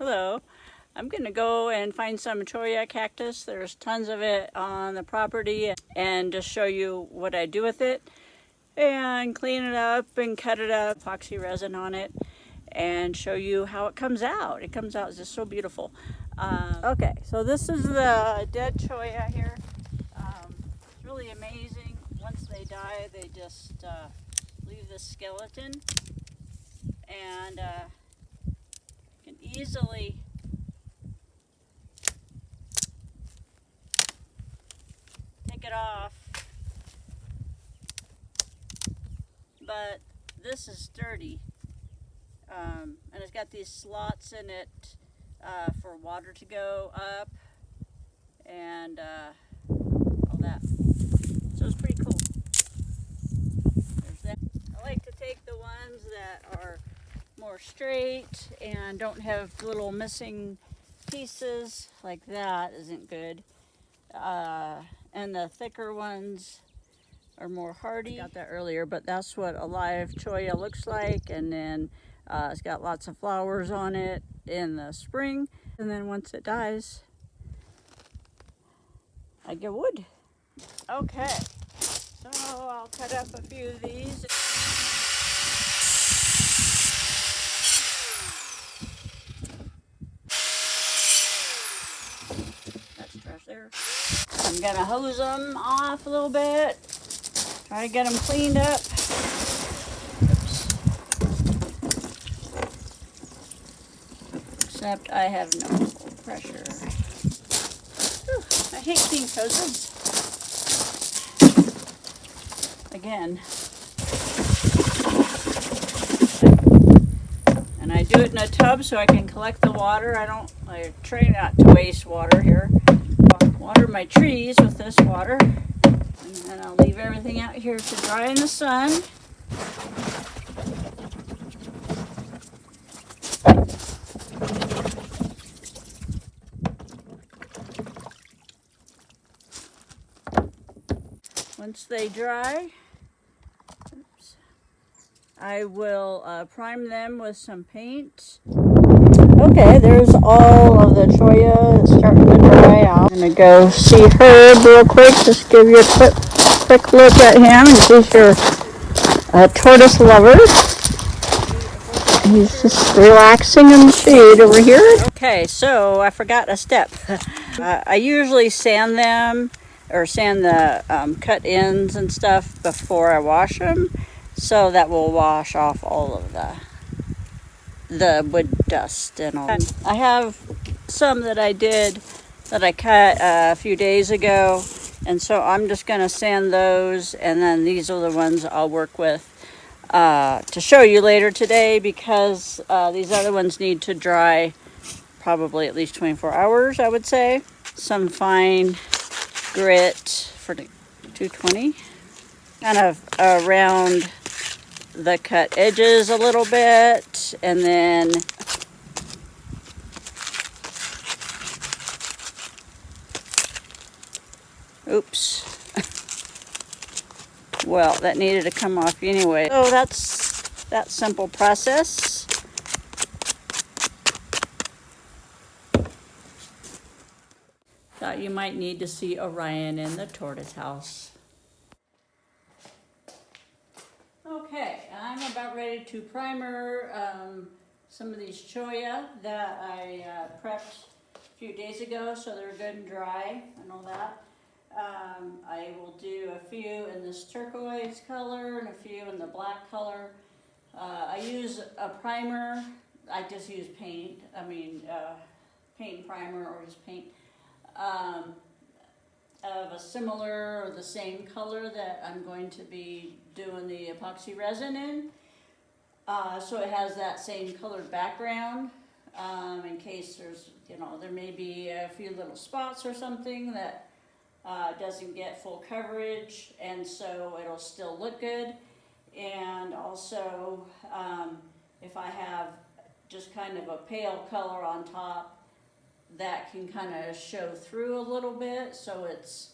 Hello. I'm gonna go and find some Cholla cactus. There's tons of it on the property, and just show you what I do with it and clean it up and cut it up, epoxy resin on it, and show you how it comes out. It comes out just so beautiful. Okay, so this is the dead Cholla here. It's really amazing. Once they die, they just leave the skeleton, and can easily take it off. But this is sturdy, and it's got these slots in it for water to go up and all that. So it's pretty cool. There's that. I like to take the ones that are more straight and don't have little missing pieces. Like that isn't good. And the thicker ones are more hardy. I got that earlier, but that's what a live Cholla looks like. And then it's got lots of flowers on it in the spring. And then once it dies, I get wood. Okay, so I'll cut up a few of these. That's trash there. I'm gonna hose them off a little bit. Try to get them cleaned up. Oops. Except I have no pressure. Whew, I hate clean hoses. Again. And I do it in a tub so I can collect the water. I try not to waste water here. Water my trees with this water. And then I'll leave everything out here to dry in the sun. Once they dry, I will prime them with some paint. Okay, there's all of the Cholla starting to dry out. I'm going to go see Herb real quick, just give you a quick look at him. He's your tortoise lover. He's just relaxing in the shade over here. Okay, so I forgot a step. I usually sand them, or sand the cut ends and stuff before I wash them, so that will wash off all of the wood dust and all. I have some that I cut a few days ago, and so I'm just going to sand those, and then these are the ones I'll work with to show you later today, because these other ones need to dry probably at least 24 hours, I would say. Some fine grit for 220, kind of around the cut edges a little bit, and then oops. Well, that needed to come off anyway. So that's that simple process. Thought you might need to see Orion in the tortoise house. Okay, I'm about ready to primer some of these Cholla that I prepped a few days ago, so they're good and dry and all that. I will do a few in this turquoise color and a few in the black color. I use a primer. I just use paint. Paint and primer, or just paint. Of a similar or the same color that I'm going to be doing the epoxy resin in. So it has that same colored background, in case there's, there may be a few little spots or something that doesn't get full coverage, and so it'll still look good. And also, if I have just kind of a pale color on top, that can kind of show through a little bit, so it's,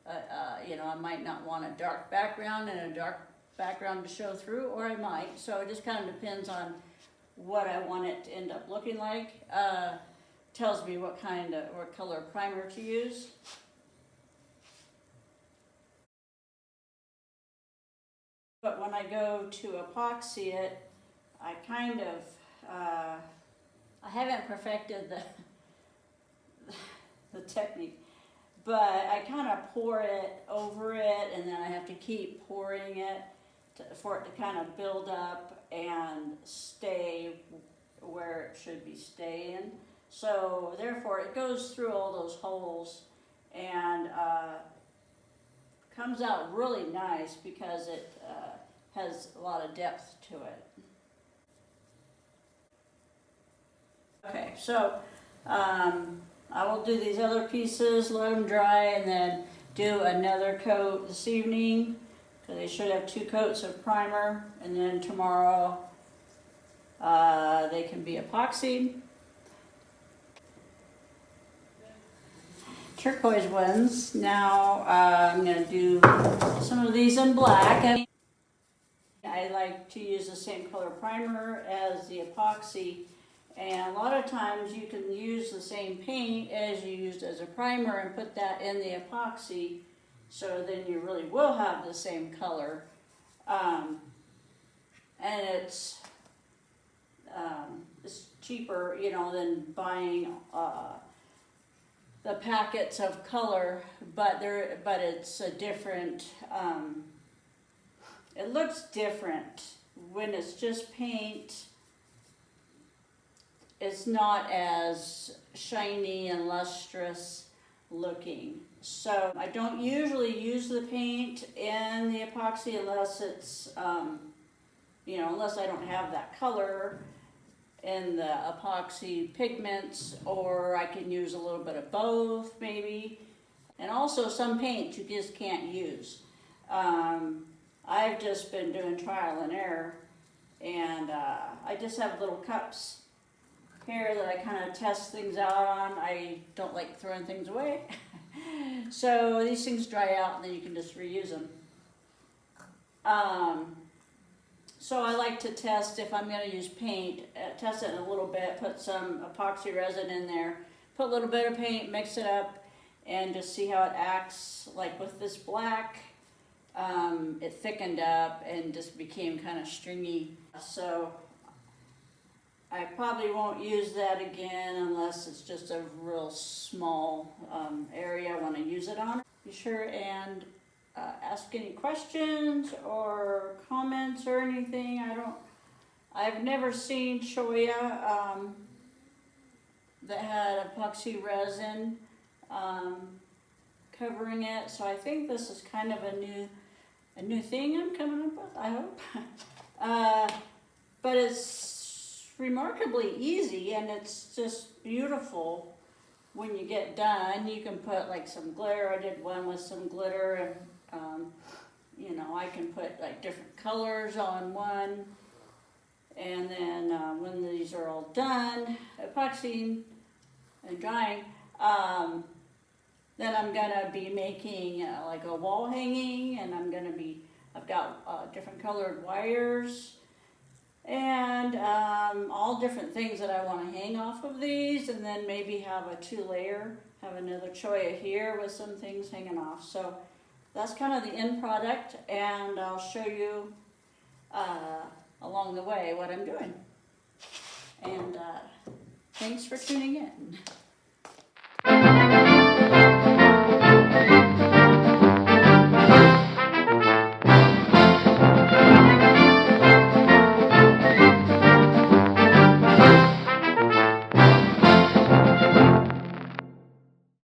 I might not want a dark background and a dark background to show through, or I might, so it just kind of depends on what I want it to end up looking like. Tells me what color primer to use. But when I go to epoxy it, I kind of, I haven't perfected the technique, but I kind of pour it over it, and then I have to keep pouring it for it to kind of build up and stay where it should be staying. So therefore it goes through all those holes and comes out really nice because it has a lot of depth to it. Okay, so I will do these other pieces, let them dry, and then do another coat this evening, because they should have 2 coats of primer, and then tomorrow they can be epoxied. Turquoise ones. Now I'm going to do some of these in black. I like to use the same color primer as the epoxy, and a lot of times you can use the same paint as you used as a primer and put that in the epoxy, so then you really will have the same color. And it's cheaper, you know, than buying the packets of color, but it's a different. It looks different when it's just paint. It's not as shiny and lustrous looking. So I don't usually use the paint in the epoxy unless it's, unless I don't have that color in the epoxy pigments, or I can use a little bit of both maybe. And also some paint you just can't use. I've just been doing trial and error, and I just have little cups here that I kind of test things out on. I don't like throwing things away. So these things dry out and then you can just reuse them. So I like to test if I'm going to use paint, test it in a little bit, put some epoxy resin in there, put a little bit of paint, mix it up, and just see how it acts. Like with this black, it thickened up and just became kind of stringy. So I probably won't use that again unless it's just a real small area I want to use it on. Be sure and ask any questions or comments or anything. I've never seen Cholla that had epoxy resin covering it, so I think this is kind of a new thing I'm coming up with, I hope. But it's remarkably easy, and it's just beautiful when you get done. You can put like some glitter. I did one with some glitter, and I can put like different colors on one. And then when these are all done, epoxying and drying, then I'm gonna be making like a wall hanging, and I've got different colored wires and all different things that I want to hang off of these, and then maybe have a 2-layer, have another Cholla here with some things hanging off. So that's kind of the end product, and I'll show you along the way what I'm doing. And thanks for tuning in.